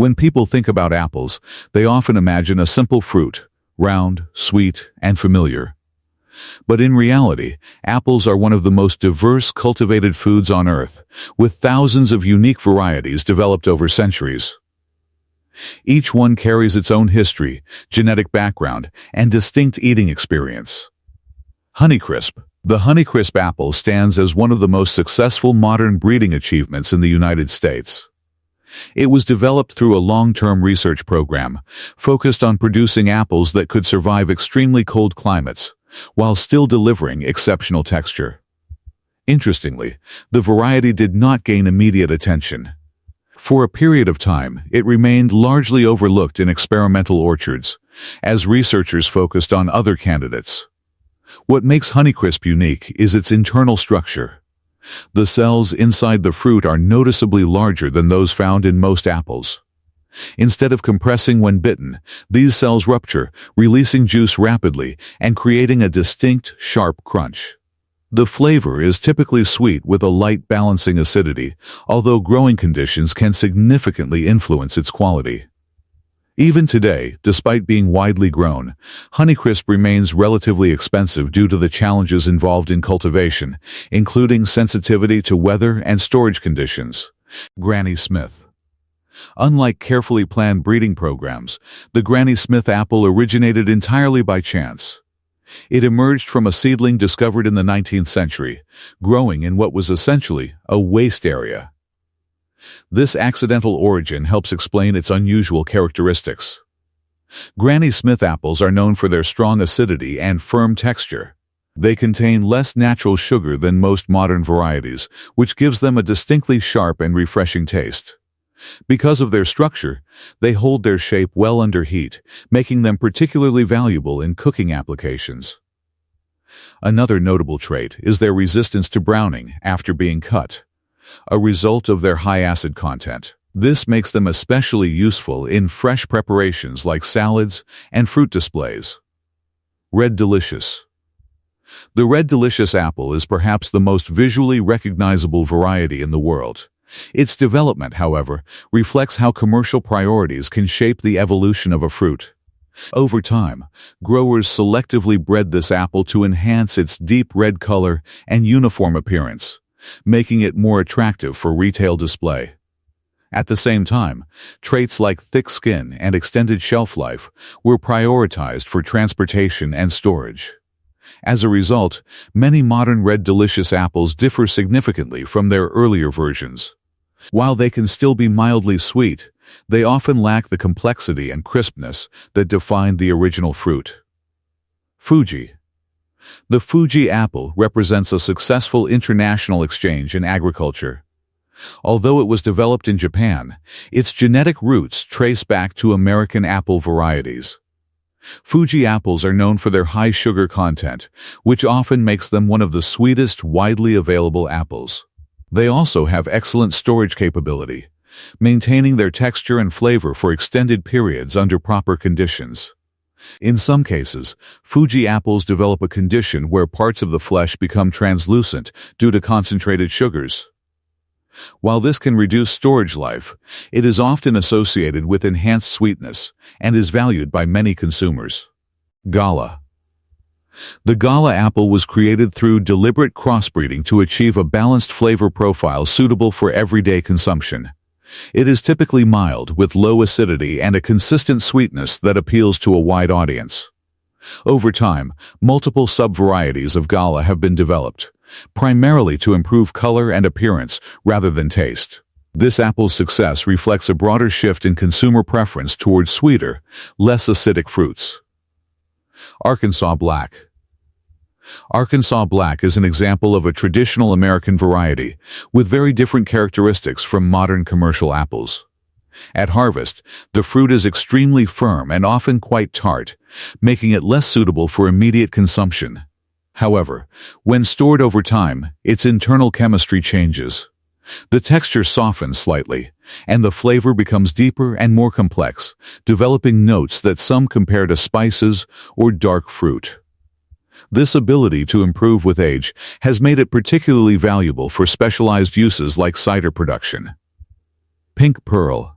When people think about apples, they often imagine a simple fruit, round, sweet, and familiar. But in reality, apples are one of the most diverse cultivated foods on Earth, with thousands of unique varieties developed over centuries. Each one carries its own history, genetic background, and distinct eating experience. Honeycrisp. The Honeycrisp apple stands as one of the most successful modern breeding achievements in the United States. It was developed through a long-term research program, focused on producing apples that could survive extremely cold climates, while still delivering exceptional texture. Interestingly, the variety did not gain immediate attention. For a period of time, it remained largely overlooked in experimental orchards, as researchers focused on other candidates. What makes Honeycrisp unique is its internal structure. The cells inside the fruit are noticeably larger than those found in most apples. Instead of compressing when bitten, these cells rupture, releasing juice rapidly and creating a distinct, sharp crunch. The flavor is typically sweet with a light balancing acidity, although growing conditions can significantly influence its quality. Even today, despite being widely grown, Honeycrisp remains relatively expensive due to the challenges involved in cultivation, including sensitivity to weather and storage conditions. Granny Smith. Unlike carefully planned breeding programs, the Granny Smith apple originated entirely by chance. It emerged from a seedling discovered in the 19th century, growing in what was essentially a waste area. This accidental origin helps explain its unusual characteristics. Granny Smith apples are known for their strong acidity and firm texture. They contain less natural sugar than most modern varieties, which gives them a distinctly sharp and refreshing taste. Because of their structure, they hold their shape well under heat, making them particularly valuable in cooking applications. Another notable trait is their resistance to browning after being cut, a result of their high acid content. This makes them especially useful in fresh preparations like salads and fruit displays. Red Delicious. The Red Delicious apple is perhaps the most visually recognizable variety in the world. Its development, however, reflects how commercial priorities can shape the evolution of a fruit. Over time, growers selectively bred this apple to enhance its deep red color and uniform appearance, making it more attractive for retail display. At the same time, traits like thick skin and extended shelf life were prioritized for transportation and storage. As a result, many modern Red Delicious apples differ significantly from their earlier versions. While they can still be mildly sweet, they often lack the complexity and crispness that defined the original fruit. Fuji. The Fuji apple represents a successful international exchange in agriculture. Although it was developed in Japan, its genetic roots trace back to American apple varieties. Fuji apples are known for their high sugar content, which often makes them one of the sweetest widely available apples. They also have excellent storage capability, maintaining their texture and flavor for extended periods under proper conditions. In some cases, Fuji apples develop a condition where parts of the flesh become translucent due to concentrated sugars. While this can reduce storage life, it is often associated with enhanced sweetness and is valued by many consumers. Gala. The Gala apple was created through deliberate crossbreeding to achieve a balanced flavor profile suitable for everyday consumption. It is typically mild, with low acidity and a consistent sweetness that appeals to a wide audience. Over time, multiple sub-varieties of Gala have been developed, primarily to improve color and appearance rather than taste. This apple's success reflects a broader shift in consumer preference towards sweeter, less acidic fruits. Arkansas Black. Arkansas Black is an example of a traditional American variety, with very different characteristics from modern commercial apples. At harvest, the fruit is extremely firm and often quite tart, making it less suitable for immediate consumption. However, when stored over time, its internal chemistry changes. The texture softens slightly, and the flavor becomes deeper and more complex, developing notes that some compare to spices or dark fruit. This ability to improve with age has made it particularly valuable for specialized uses like cider production. Pink Pearl.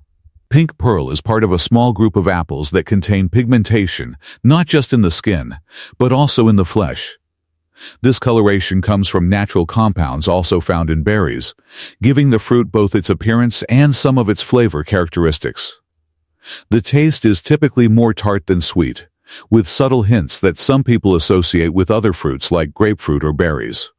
Pink pearl is part of a small group of apples that contain pigmentation, not just in the skin, but also in the flesh. This coloration comes from natural compounds also found in berries, giving the fruit both its appearance and some of its flavor characteristics. The taste is typically more tart than sweet, with subtle hints that some people associate with other fruits like grapefruit or berries.